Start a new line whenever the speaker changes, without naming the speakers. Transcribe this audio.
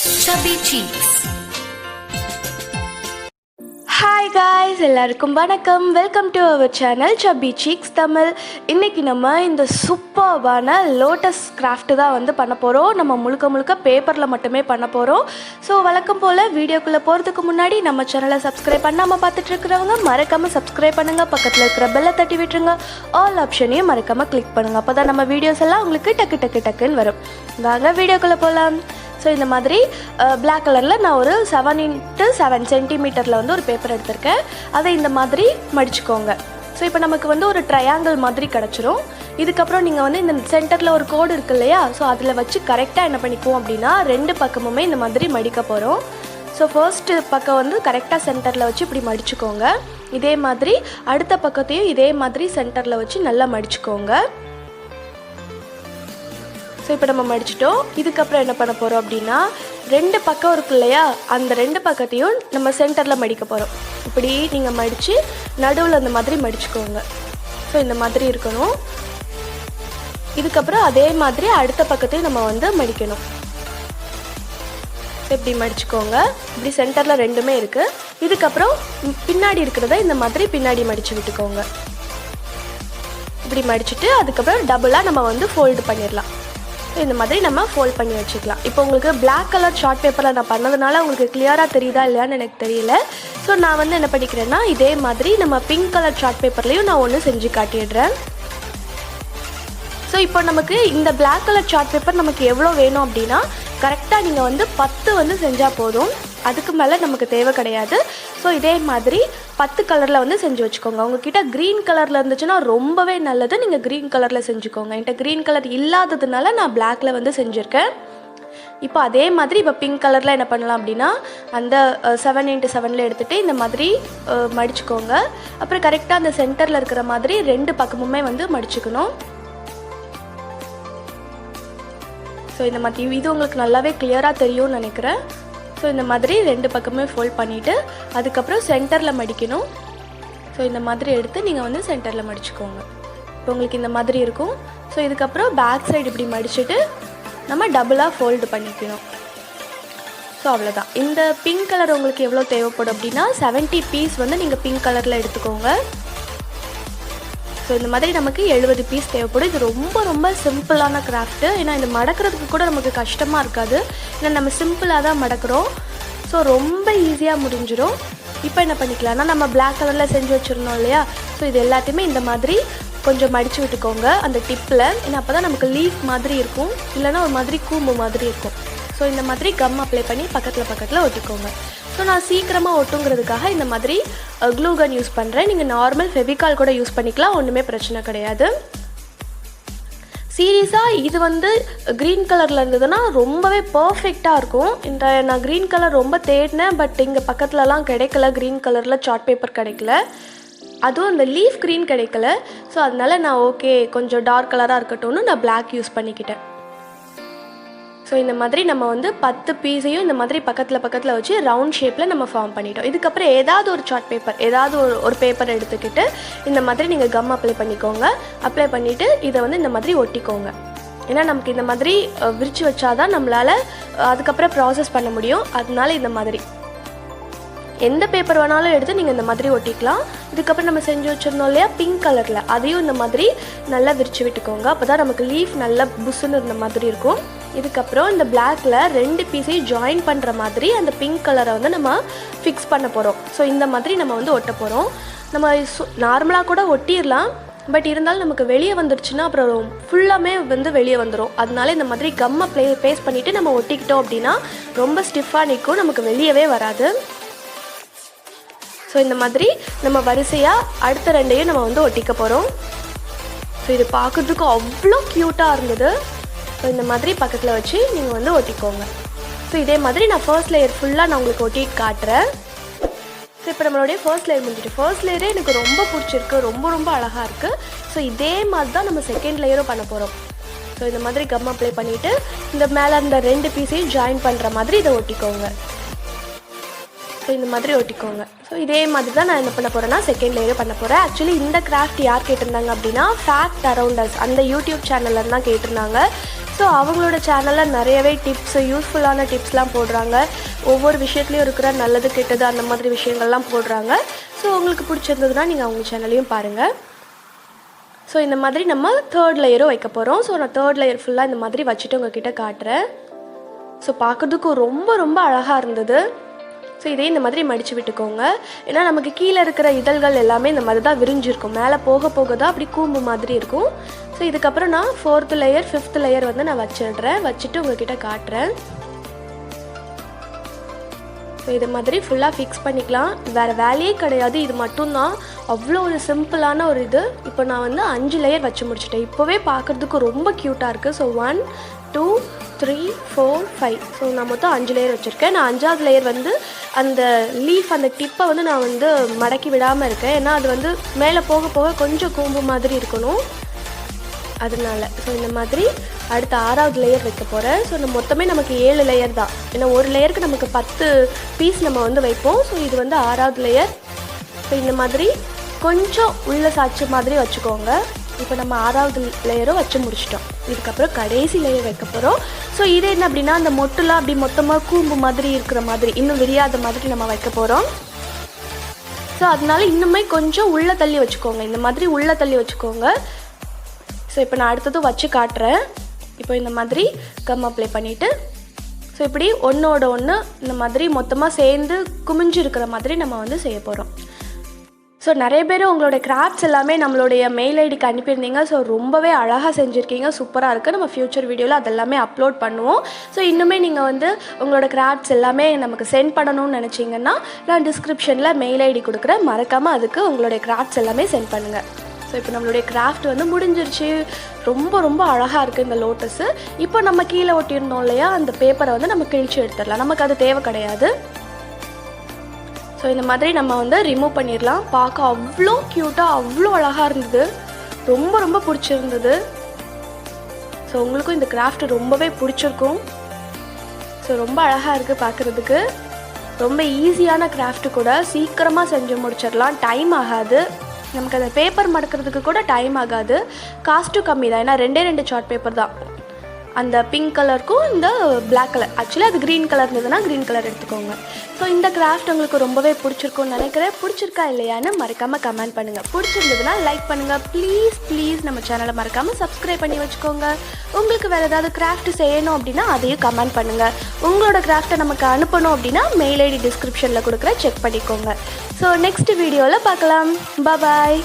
Chubby cheeks.
Hi guys, எல்லாருக்கும் வணக்கம். Welcome to our channel Chubby cheeks Tamil. இன்றைக்கி நம்ம இந்த சூப்பர்வான லோட்டஸ் கிராஃப்ட்டு தான் வந்து பண்ண போகிறோம். நம்ம முழுக்க பேப்பரில் மட்டுமே பண்ண போகிறோம். ஸோ வழக்கம் போல் வீடியோக்குள்ளே போகிறதுக்கு முன்னாடி நம்ம சேனலை சப்ஸ்கிரைப் பண்ணாமல் பார்த்துட்ருக்கிறவங்க மறக்காமல் சப்ஸ்கிரைப் பண்ணுங்கள். பக்கத்தில் இருக்கிற பெல்லை தட்டி விட்டுருங்க. ஆல் ஆப்ஷனையும் மறக்காமல் கிளிக் பண்ணுங்கள். அப்போ தான் நம்ம வீடியோஸ் எல்லாம் உங்களுக்கு டக்குன்னு வரும். வாங்க வீடியோக்குள்ளே போகலாம். ஸோ இந்த மாதிரி பிளாக் கலரில் நான் ஒரு 7x7 சென்டிமீட்டரில் வந்து ஒரு பேப்பர் எடுத்திருக்கேன். அதை இந்த மாதிரி மடிச்சுக்கோங்க. ஸோ இப்போ நமக்கு வந்து ஒரு ட்ரையாங்கிள் மாதிரி கிடச்சிரும். இதுக்கப்புறம் நீங்கள் வந்து இந்த சென்டரில் ஒரு கோடு இருக்குது இல்லையா, ஸோ அதில் வச்சு கரெக்டாக என்ன பண்ணிக்குவோம் அப்படின்னா ரெண்டு பக்கமுமே இந்த மாதிரி மடிக்க போகிறோம். ஸோ ஃபர்ஸ்ட்டு பக்கம் வந்து கரெக்டாக சென்டரில் வச்சு இப்படி மடிச்சுக்கோங்க. இதே மாதிரி அடுத்த பக்கத்தையும் இதே மாதிரி சென்டரில் வச்சு நல்லா மடிச்சுக்கோங்க. ஸோ இப்போ நம்ம மடிச்சிட்டோம். இதுக்கப்புறம் என்ன பண்ண போகிறோம் அப்படின்னா ரெண்டு பக்கம் இருக்கு இல்லையா, அந்த ரெண்டு பக்கத்தையும் நம்ம சென்டரில் மடிக்க போகிறோம். இப்படி நீங்கள் மடித்து நடுவில் அந்த மாதிரி மடிச்சுக்கோங்க. ஸோ இந்த மாதிரி இருக்கணும். இதுக்கப்புறம் அதே மாதிரி அடுத்த பக்கத்தையும் நம்ம வந்து மடிக்கணும். இப்படி மடிச்சுக்கோங்க. இப்படி சென்டரில் ரெண்டுமே இருக்குது. இதுக்கப்புறம் பின்னாடி இருக்கிறத இந்த மாதிரி பின்னாடி மடித்து விட்டுக்கோங்க. இப்படி மடிச்சுட்டு அதுக்கப்புறம் டபுளாக நம்ம வந்து ஃபோல்டு பண்ணிடலாம். இந்த மாதிரி நம்ம ஃபோல்ட் பண்ணி வச்சுக்கலாம். இப்போ உங்களுக்கு பிளாக் கலர் ஷார்ட் பேப்பரில் நான் பண்ணதுனால உங்களுக்கு கிளியராக தெரியுதா இல்லையான்னு எனக்கு தெரியல. ஸோ நான் வந்து என்ன பண்ணிக்கிறேன்னா இதே மாதிரி நம்ம பிங்க் கலர் ஷார்ட் பேப்பர்லேயும் நான் ஒன்று செஞ்சு காட்டிடுறேன். ஸோ இப்போ நமக்கு இந்த பிளாக் கலர் ஷார்ட் பேப்பர் நமக்கு எவ்வளோ வேணும் அப்படின்னா கரெக்டாக நீங்கள் வந்து 10 வந்து செஞ்சால் போதும். அதுக்கு மேலே நமக்கு தேவை கிடையாது. ஸோ இதே மாதிரி 10 கலரில் வந்து செஞ்சு வச்சுக்கோங்க. உங்ககிட்ட க்ரீன் கலரில் இருந்துச்சுன்னா ரொம்பவே நல்லது. நீங்கள் க்ரீன் கலரில் செஞ்சுக்கோங்க. என்கிட்ட க்ரீன் கலர் இல்லாததுனால நான் பிளாக்கில் வந்து செஞ்சுருக்கேன். இப்போ அதே மாதிரி இப்போ பிங்க் கலரில் என்ன பண்ணலாம் அப்படின்னா அந்த 7x7 எடுத்துகிட்டு இந்த மாதிரி மடிச்சுக்கோங்க. அப்புறம் கரெக்டாக அந்த சென்டரில் இருக்கிற மாதிரி ரெண்டு பக்கமுமே வந்து மடிச்சுக்கணும். ஸோ இந்த மாதிரி இது உங்களுக்கு நல்லாவே கிளியராக தெரியும்னு நினைக்கிறேன். ஸோ இந்த மாதிரி ரெண்டு பக்கமே ஃபோல்ட் பண்ணிவிட்டு அதுக்கப்புறம் சென்டரில் மடிக்கணும். ஸோ இந்த மாதிரி எடுத்து நீங்கள் வந்து சென்டரில் மடிச்சுக்கோங்க. இப்போ உங்களுக்கு இந்த மாதிரி இருக்கும். ஸோ இதுக்கப்புறம் பேக் சைடு இப்படி மடிச்சுட்டு நம்ம டபுளாக ஃபோல்டு பண்ணிக்கணும். ஸோ அவ்வளோதான். இந்த பிங்க் கலர் உங்களுக்கு எவ்வளோ தேவைப்படும் அப்படின்னா 70 பீஸ் வந்து நீங்கள் பிங்க் கலரில் எடுத்துக்கோங்க. ஸோ இந்த மாதிரி நமக்கு 70 பீஸ் தேவைப்படும். இது ரொம்ப சிம்பிளான கிராஃப்ட்டு. ஏன்னா இந்த மடக்கிறதுக்கு கூட நமக்கு கஷ்டமாக இருக்காது. ஏன்னா நம்ம சிம்பிளாக தான் மடக்கிறோம். ஸோ ரொம்ப ஈஸியாக முடிஞ்சிடும். இப்போ என்ன பண்ணிக்கலாம்னா நம்ம பிளாக் கலரில் செஞ்சு வச்சுருந்தோம் இல்லையா, ஸோ இது எல்லாத்தையுமே இந்த மாதிரி கொஞ்சம் மடித்து விட்டுக்கோங்க அந்த டிப்பில். ஏன்னா அப்போ தான் நமக்கு லீஃப் மாதிரி இருக்கும், இல்லைனா ஒரு மாதிரி கூம்பு மாதிரி இருக்கும். ஸோ இந்த மாதிரி கம் அப்ளை பண்ணி பக்கத்தில் ஒட்டிக்கோங்க. ஸோ நான் சீக்கிரமாக ஒட்டுங்கிறதுக்காக இந்த மாதிரி க்ளூ கன் யூஸ் பண்ணுறேன். நீங்கள் நார்மல் ஃபெவிகால் கூட யூஸ் பண்ணிக்கலாம், ஒன்றுமே பிரச்சனை கிடையாது. சீரியஸாக இது வந்து க்ரீன் கலரில் இருந்ததுன்னா ரொம்பவே பர்ஃபெக்டாக இருக்கும். நான் க்ரீன் கலர் ரொம்ப தேடினேன், பட் இங்கே பக்கத்துலலாம் கிடைக்கல. க்ரீன் கலரில் சார்ட் பேப்பர் கிடைக்கல, அதுவும் அந்த லீஃப் க்ரீன் கிடைக்கல. ஸோ அதனால நான் ஓகே கொஞ்சம் டார்க் கலராக இருக்கட்டும்னு நான் பிளாக் யூஸ் பண்ணிக்கிட்டேன். ஸோ இந்த மாதிரி நம்ம வந்து 10 பீஸையும் இந்த மாதிரி பக்கத்தில் வச்சு ரவுண்ட் ஷேப்பில் நம்ம ஃபார்ம் பண்ணிட்டோம். இதுக்கப்புறம் ஏதாவது ஒரு சார்ட் பேப்பர், ஏதாவது ஒரு பேப்பர் எடுத்துக்கிட்டு இந்த மாதிரி நீங்கள் கம் அப்ளை பண்ணிக்கோங்க. அப்ளை பண்ணிவிட்டு இதை வந்து இந்த மாதிரி ஒட்டிக்கோங்க. ஏன்னா நமக்கு இந்த மாதிரி விரித்து வச்சாதான் நம்மளால் அதுக்கப்புறம் ப்ராசஸ் பண்ண முடியும். அதனால இந்த மாதிரி எந்த பேப்பர் வேணாலும் எடுத்து நீங்கள் இந்த மாதிரி ஒட்டிக்கலாம். இதுக்கப்புறம் நம்ம செஞ்சு வச்சுருந்தோம் இல்லையா பிங்க் கலரில், அதையும் இந்த மாதிரி நல்லா விரித்து விட்டுக்கோங்க. அப்போ தான் நமக்கு லீஃப் நல்லா புஷ்ஷுன்னு இருந்த மாதிரி இருக்கும். இதுக்கப்புறம் இந்த பிளாக்கில் ரெண்டு பீஸையும் ஜாயின் பண்ணுற மாதிரி அந்த பிங்க் கலரை வந்து நம்ம ஃபிக்ஸ் பண்ண போகிறோம். ஸோ இந்த மாதிரி நம்ம வந்து ஒட்ட போகிறோம். நம்ம நார்மலாக கூட ஒட்டிடலாம், பட் இருந்தாலும் நமக்கு வெளியே வந்துடுச்சுன்னா அப்புறம் ஃபுல்லாமே வந்து வெளியே வந்துடும். அதனால இந்த மாதிரி கம்மை பேஸ்ட் பண்ணிவிட்டு நம்ம ஒட்டிக்கிட்டோம் அப்படின்னா ரொம்ப ஸ்டிஃபாக நிற்கும், நமக்கு வெளியவே வராது. ஸோ இந்த மாதிரி நம்ம வரிசையாக அடுத்த ரெண்டையும் நம்ம வந்து ஒட்டிக்க போகிறோம். ஸோ இது பார்க்குறதுக்கு அவ்வளோ க்யூட்டாக இருந்தது. ஸோ இந்த மாதிரி பக்கத்தில் வச்சு நீங்கள் வந்து ஒட்டிக்கோங்க. ஸோ இதே மாதிரி நான் ஃபர்ஸ்ட் லேயர் ஃபுல்லாக நான் உங்களுக்கு ஒட்டிட்டு காட்டுறேன். ஸோ இப்போ நம்மளுடைய ஃபர்ஸ்ட் லேயர் முடிஞ்சிட்டு, ஃபர்ஸ்ட் லேயரே எனக்கு ரொம்ப பிடிச்சிருக்கு, ரொம்ப அழகாக இருக்குது. ஸோ இதே மாதிரி தான் நம்ம செகண்ட் லேயரும் பண்ண போகிறோம். ஸோ இந்த மாதிரி கம் அப்ளை பண்ணிவிட்டு இந்த மேலே அந்த ரெண்டு பீஸையும் ஜாயின் பண்ணுற மாதிரி இதை ஒட்டிக்கோங்க. ஸோ இந்த மாதிரி ஒட்டிக்கோங்க. ஸோ இதே மாதிரி தான் நான் என்ன பண்ண போகிறேன்னா செகண்ட் லேயர் பண்ண போகிறேன். ஆக்சுவலி இந்த கிராஃப்ட் யார் கேட்டிருந்தாங்க அப்படின்னா ஃபேக்ட் அரவுண்ட் அஸ் அந்த யூடியூப் சேனலில் தான் கேட்டிருந்தாங்க. ஸோ அவங்களோட சேனலில் நிறையவே டிப்ஸு யூஸ்ஃபுல்லான டிப்ஸ்லாம் போடுறாங்க. ஒவ்வொரு விஷயத்துலையும் இருக்கிற நல்லது கெட்டது அந்த மாதிரி விஷயங்கள்லாம் போடுறாங்க. ஸோ உங்களுக்கு பிடிச்சிருந்ததுன்னா நீங்கள் அவங்க சேனலையும் பாருங்கள். ஸோ இந்த மாதிரி நம்ம 3rd லேயரும் வைக்க போகிறோம். ஸோ நான் 3rd லேயர் ஃபுல்லாக இந்த மாதிரி வச்சுட்டு உங்ககிட்ட காட்டுறேன். ஸோ பார்க்குறதுக்கு ரொம்ப ரொம்ப அழகாக இருந்தது. ஸோ இதே இந்த மாதிரி மடித்து விட்டுக்கோங்க. ஏன்னா நமக்கு கீழே இருக்கிற இதழ்கள் எல்லாமே இந்த மாதிரி தான் விரிஞ்சிருக்கும். மேலே போக போக தான் அப்படி கூம்பு மாதிரி இருக்கும். ஸோ இதுக்கப்புறம் நான் 4th லேயர் 5th லேயர் வந்து நான் வச்சிடுறேன். வச்சுட்டு உங்ககிட்ட காட்டுறேன். ஸோ இது மாதிரி ஃபுல்லாக ஃபிக்ஸ் பண்ணிக்கலாம். வேறு வேலையே கிடையாது, இது மட்டும்தான். அவ்வளோ ஒரு சிம்பிளான ஒரு இது. இப்போ நான் வந்து 5 லேயர் வச்சு முடிச்சிட்டேன். இப்போவே பார்க்குறதுக்கு ரொம்ப க்யூட்டாக இருக்குது. ஸோ 1 2 3 4 5. ஸோ நான் மொத்தம் 5 லேயர் வச்சுருக்கேன். நான் 5வது லேயர் வந்து அந்த லீஃப் அந்த டிப்பை வந்து நான் வந்து மடக்கி விடாமல் இருக்கேன். ஏன்னா அது வந்து மேலே போக போக கொஞ்சம் கூம்பு மாதிரி இருக்கணும், அதனால. ஸோ இந்த மாதிரி அடுத்த 6வது லேயர் வைக்க போகிறேன். ஸோ இந்த மொத்தமே நமக்கு 7 லேயர் தான். ஏன்னா ஒரு லேயருக்கு நமக்கு 10 பீஸ் நம்ம வந்து வைப்போம். ஸோ இது வந்து 6வது லேயர். ஸோ இந்த மாதிரி கொஞ்சம் உள்ள சாய்ச்ச மாதிரி வச்சுக்கோங்க. இப்போ நம்ம 6வது லேயரும் வச்சு முடிச்சிட்டோம். இதுக்கப்புறம் கடைசி லேயர் வைக்க போகிறோம். ஸோ இது என்ன அப்படின்னா அந்த மொட்டுலாம் அப்படி மொத்தமாக கூம்பு மாதிரி இருக்கிற மாதிரி, இன்னும் விரியாத மாதிரி நம்ம வைக்க போகிறோம். ஸோ அதனால இன்னுமே கொஞ்சம் உள்ளே தள்ளி வச்சுக்கோங்க. இந்த மாதிரி உள்ளே தள்ளி வச்சுக்கோங்க. ஸோ இப்போ நான் அடுத்ததும் வச்சு காட்டுறேன். இப்போ இந்த மாதிரி கம் அப்ளை பண்ணிவிட்டு ஸோ இப்படி ஒன்றோட ஒன்று இந்த மாதிரி மொத்தமாக சேர்ந்து குமிஞ்சு இருக்கிற மாதிரி நம்ம வந்து செய்ய போகிறோம். ஸோ நிறைய பேர் உங்களோட கிராஃப்ட்ஸ் எல்லாமே நம்மளுடைய மெயில் ஐடிக்கு அனுப்பியிருந்தீங்க. ஸோ ரொம்பவே அழகாக செஞ்சுருக்கீங்க, சூப்பராக இருக்குது. நம்ம ஃப்யூச்சர் வீடியோவில் அதெல்லாமே அப்லோட் பண்ணுவோம். ஸோ இன்னுமே நீங்கள் வந்து உங்களோட கிராஃப்ட்ஸ் எல்லாமே நமக்கு சென்ட் பண்ணணும்னு நினச்சிங்கன்னா நான் டிஸ்கிரிப்ஷனில் மெயில் ஐடி கொடுக்குறேன். மறக்காமல் அதுக்கு உங்களுடைய கிராஃப்ட்ஸ் எல்லாமே சென்ட் பண்ணுங்கள். ஸோ இப்போ நம்மளுடைய கிராஃப்ட் வந்து முடிஞ்சிருச்சு. ரொம்ப ரொம்ப அழகாக இருக்குது இந்த லோட்டஸு. இப்போ நம்ம கீழே ஒட்டியிருந்தோம் இல்லையா, அந்த பேப்பரை வந்து நம்ம கிழிச்சு எடுத்துடலாம். நமக்கு அது தேவை கிடையாது. ஸோ இந்த மாதிரி நம்ம வந்து ரிமூவ் பண்ணிடலாம். பார்க்க அவ்வளோ க்யூட்டாக அவ்வளோ அழகாக இருந்தது. ரொம்ப ரொம்ப பிடிச்சிருந்தது. ஸோ உங்களுக்கும் இந்த கிராஃப்ட் ரொம்பவே பிடிச்சிருக்கும். ஸோ ரொம்ப அழகாக இருக்குது பார்க்குறதுக்கு. ரொம்ப ஈஸியான கிராஃப்ட் கூட, சீக்கிரமாக செஞ்சு முடிச்சிடலாம். டைம் ஆகாது. நமக்கு அந்த பேப்பர் மடக்கிறதுக்கு கூட டைம் ஆகாது. காஸ்ட்டும் கம்மி தான். ஏன்னா 2 சார்ட் பேப்பர் தான். அந்த பிங்க் கலருக்கும் இந்த பிளாக் கலர், ஆக்சுவலி அது க்ரீன் கலர் இருந்ததுன்னா க்ரீன் கலர் எடுத்துக்கோங்க. ஸோ இந்த கிராஃப்ட் உங்களுக்கு ரொம்பவே பிடிச்சிருக்கும்னு நினைக்கிறேன். பிடிச்சிருக்கா இல்லையான்னு மறக்காமல் கமெண்ட் பண்ணுங்கள். பிடிச்சிருந்ததுன்னா லைக் பண்ணுங்கள். ப்ளீஸ் நம்ம சேனலை மறக்காமல் சப்ஸ்கிரைப் பண்ணி வச்சுக்கோங்க. உங்களுக்கு வேறு ஏதாவது கிராஃப்ட் செய்யணும் அப்படின்னா அதையும் கமெண்ட் பண்ணுங்கள். உங்களோட கிராஃப்ட்டை நமக்கு அனுப்பணும் அப்படின்னா மெயில் ஐடி டிஸ்கிரிப்ஷனில் கொடுக்குற, செக் பண்ணிக்கோங்க. ஸோ நெக்ஸ்ட் வீடியோவில் பார்க்கலாம். பாய்.